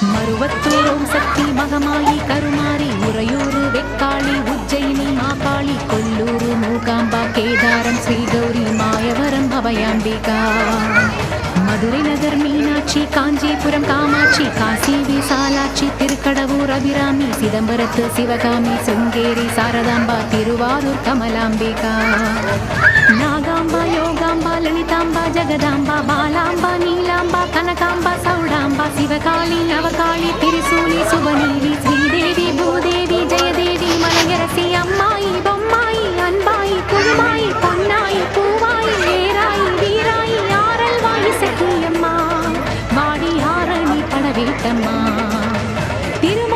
மருவத்தூர் ஓம் சக்தி மகமாயி கருமாரி உறையூர் வெக்காளி உஜ்ஜயினி மாகாளி கொல்லூர் மூகாம்பா கேதாரம் ஸ்ரீகௌரி மாயவரம் அபயாம்பிகா மதுரை நகர் மீனாட்சி காஞ்சிபுரம் காமாட்சி காசி விசாலாட்சி திருக்கடவூர் அபிராமி சிதம்பரத்து சிவகாமி சிருங்கேரி சாரதாம்பா திருவாரூர் கமலாம்பிகா நாகாம்பா யோகாம்பா லலிதாம்பா ஜெகதாம்பா பாலாம்பா நீலாம்பா கனகாம்பா சௌடாம்பா சிவகாளி நவகாளி திரிசூலி சுவனீலி ஸ்ரீதேவி பூதேவி ஜெயதேவி மலையரசி அம்மாயி பொம்மாயி அன்பாயி குழுமாயி பொன்னாயி பூவாயி ஏராயி வீராயி ஆரல்வாயி சக்கியம்மா வாடி ஆரணி படவேட்டம்மா திரு